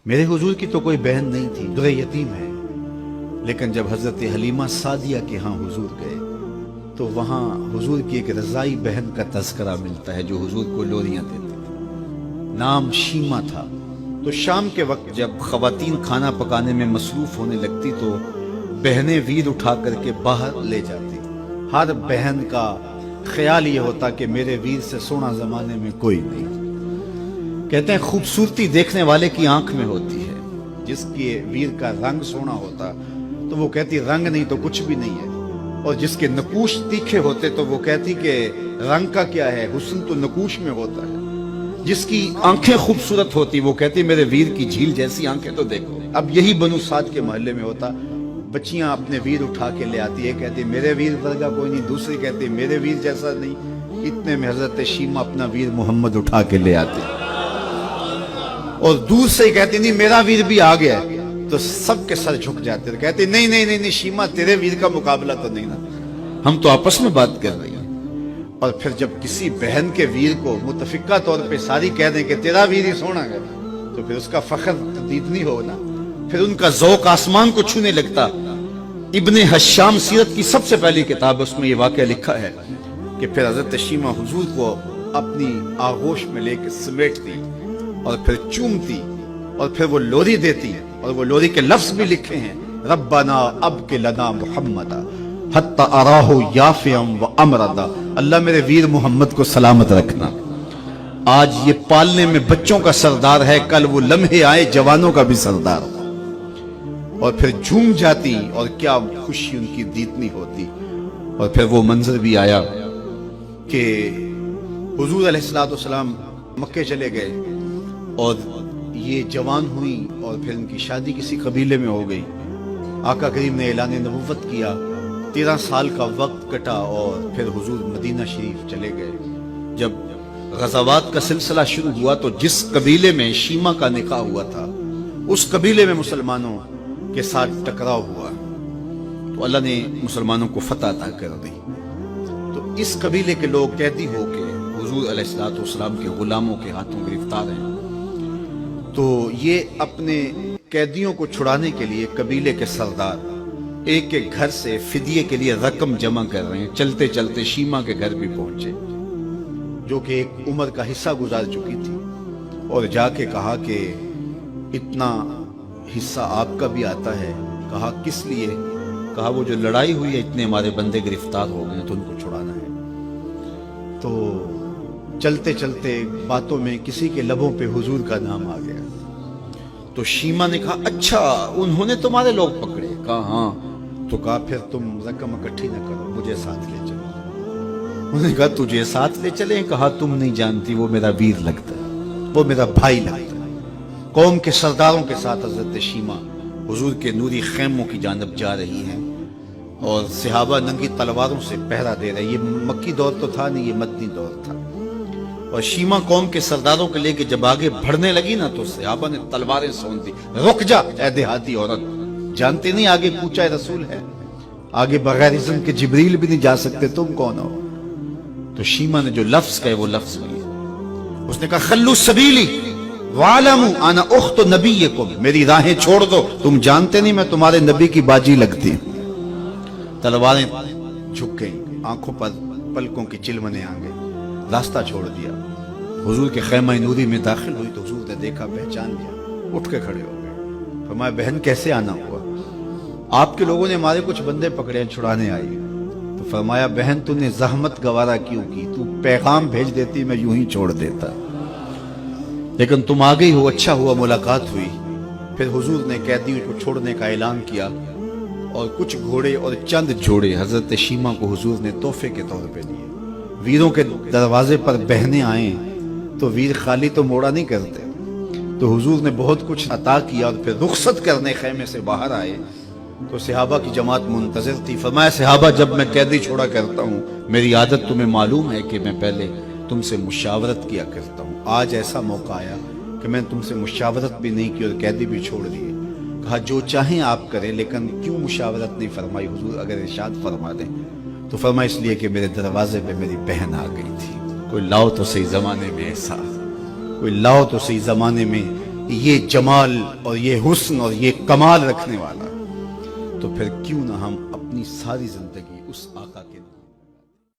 میرے حضور کی تو کوئی بہن نہیں تھی، در یتیم ہے، لیکن جب حضرت حلیمہ سعدیہ کے ہاں حضور گئے تو وہاں حضور کی ایک رضائی بہن کا تذکرہ ملتا ہے جو حضور کو لوریاں دیتی تھی، نام شیمہ تھا۔ تو شام کے وقت جب خواتین کھانا پکانے میں مصروف ہونے لگتی تو بہنیں ویر اٹھا کر کے باہر لے جاتی۔ ہر بہن کا خیال یہ ہوتا کہ میرے ویر سے سونا زمانے میں کوئی نہیں۔ کہتے ہیں خوبصورتی دیکھنے والے کی آنکھ میں ہوتی ہے، جس کی ویر کا رنگ سونا ہوتا تو وہ کہتی رنگ نہیں تو کچھ بھی نہیں ہے، اور جس کے نقوش تیکھے ہوتے تو وہ کہتی کہ رنگ کا کیا ہے، حسن تو نقوش میں ہوتا ہے۔ جس کی آنکھیں خوبصورت ہوتی وہ کہتی میرے ویر کی جھیل جیسی آنکھیں تو دیکھو۔ اب یہی بنو سعد کے محلے میں ہوتا، بچیاں اپنے ویر اٹھا کے لے آتی ہے، کہتی میرے ویر ورگا کوئی نہیں، دوسری کہتی میرے ویر جیسا نہیں۔ اتنے میں حضرت شیمہ اپنا ویر محمد اٹھا کے لے آتی اور دور سے کہتی نہیں میرا ویر بھی آ گیا، تو سب کے سر جھک جاتے، کہتے نہیں نہیں نہیں شیمہ تیرے ویر کا مقابلہ تو نہیں نا، ہم تو آپس میں بات کر رہے ہیں۔ اور پھر جب کسی بہن کے ویر کو متفقہ طور پہ ساری کہہ دیں کہ تیرا ویر ہی سونا ہے تو پھر اس کا فخر تردید نہیں ہونا، پھر ان کا ذوق آسمان کو چھونے لگتا۔ ابن حشام سیرت کی سب سے پہلی کتاب، اس میں یہ واقعہ لکھا ہے کہ پھر حضرت شیمہ حضور کو اپنی آغوش میں لے کے سمیٹتی اور پھر چومتی اور پھر وہ لوری دیتی، اور وہ لوری کے لفظ بھی لکھے ہیں، ربنا ابق لنا محمدا حتی اراہ یافعا و امردا، اللہ میرے ویر محمد کو سلامت رکھنا۔ آج یہ پالنے میں بچوں کا سردار ہے، کل وہ لمحے آئے جوانوں کا بھی سردار ہو۔ اور پھر جھوم جاتی اور کیا خوشی ان کی دیتنی ہوتی۔ اور پھر وہ منظر بھی آیا کہ حضور علیہ السلام مکے چلے گئے اور یہ جوان ہوئی اور پھر ان کی شادی کسی قبیلے میں ہو گئی۔ آقا کریم نے اعلان نبوت کیا، 13 سال کا وقت کٹا اور پھر حضور مدینہ شریف چلے گئے۔ جب غزوات کا سلسلہ شروع ہوا تو جس قبیلے میں شیمہ کا نکاح ہوا تھا اس قبیلے میں مسلمانوں کے ساتھ ٹکراؤ ہوا تو اللہ نے مسلمانوں کو فتح عطا کر دی۔ تو اس قبیلے کے لوگ قیدی ہو کے حضور علیہ السلام کے غلاموں کے ہاتھوں گرفتار ہیں، تو یہ اپنے قیدیوں کو چھڑانے کے لیے قبیلے کے سردار ایک ایک گھر سے فدیے کے لیے رقم جمع کر رہے ہیں۔ چلتے چلتے شیمہ کے گھر بھی پہنچے جو کہ ایک عمر کا حصہ گزار چکی تھی، اور جا کے کہا کہ اتنا حصہ آپ کا بھی آتا ہے۔ کہا کس لیے؟ کہا وہ جو لڑائی ہوئی ہے اتنے ہمارے بندے گرفتار ہو گئے تو ان کو چھڑانا ہے۔ تو چلتے چلتے باتوں میں کسی کے لبوں پہ حضور کا نام آ گیا تو شیمہ نے کہا اچھا انہوں نے تمہارے لوگ پکڑے؟ کہا ہاں۔ تو کہا پھر تم رقم اکٹھی نہ کرو، مجھے ساتھ لے چلو۔ انہوں نے کہا تجھے ساتھ لے چلیں؟ کہا تم نہیں جانتی وہ میرا ویر لگتا ہے، وہ میرا بھائی لگتا ہے۔ قوم کے سرداروں کے ساتھ حضرت شیمہ حضور کے نوری خیموں کی جانب جا رہی ہیں اور صحابہ ننگی تلواروں سے پہرا دے رہے۔ یہ مکی دور تو تھا نہیں، یہ مدنی دور تھا۔ اور شیمہ قوم کے سرداروں کو لے کے جب آگے بڑھنے لگی نا تو صحابہ نے تلواریں سونت دی، رک جا اے دیہاتی عورت، جانتے نہیں آگے کوچہ رسول ہے، آگے بغیر اذن کے جبریل بھی نہیں جا سکتے، تم کون ہو؟ تو شیمہ نے جو لفظ کہے وہ لفظ لیے، اس نے کہا خلو سبیلی وَعَلَمُوا أَنَا أُخْتُ نَبِيِّكُمْ، میری راہیں چھوڑ دو، تم جانتے نہیں میں تمہارے نبی کی باجی لگتی۔ تلواریں جھک گئیں، آنکھوں پر پلکوں کی چلمنے آ گئیں، راستہ چھوڑ دیا۔ حضور کے خیمہ نوری میں داخل ہوئی تو حضور نے دیکھا، پہچان لیا، اٹھ کے کھڑے ہو گئے۔ فرمایا بہن کیسے آنا ہوا؟ آپ کے لوگوں نے ہمارے کچھ بندے پکڑے ہیں، چھڑانے آئی۔ تو فرمایا بہن تو نے زحمت گوارا کیوں کی؟ تو پیغام بھیج دیتی میں یوں ہی چھوڑ دیتا، لیکن تم آ گئی ہو، اچھا ہوا ملاقات ہوئی۔ پھر حضور نے قیدیوں کو چھوڑنے کا اعلان کیا اور کچھ گھوڑے اور چند جوڑے حضرت شیمہ کو حضور نے تحفے کے طور پہ دیے۔ ویروں کے دروازے پر بہنیں آئیں تو ویر خالی تو موڑا نہیں کرتے، تو حضور نے بہت کچھ عطا کیا۔ اور پھر رخصت کرنے خیمے سے باہر آئے تو صحابہ کی جماعت منتظر تھی۔ فرمایا صحابہ جب میں قیدی چھوڑا کرتا ہوں میری عادت تمہیں معلوم ہے کہ میں پہلے تم سے مشاورت کیا کرتا ہوں، آج ایسا موقع آیا کہ میں تم سے مشاورت بھی نہیں کی اور قیدی بھی چھوڑ دیے۔ کہا جو چاہیں آپ کریں، لیکن کیوں مشاورت نہیں فرمائی حضور؟ اگر ارشاد فرما دیں تو فرمایا اس لیے کہ میرے دروازے پہ میری بہن آ گئی تھی۔ کوئی لاؤ تو صحیح زمانے میں ایسا، کوئی لاؤ تو صحیح زمانے میں یہ جمال اور یہ حسن اور یہ کمال رکھنے والا، تو پھر کیوں نہ ہم اپنی ساری زندگی اس آقا کے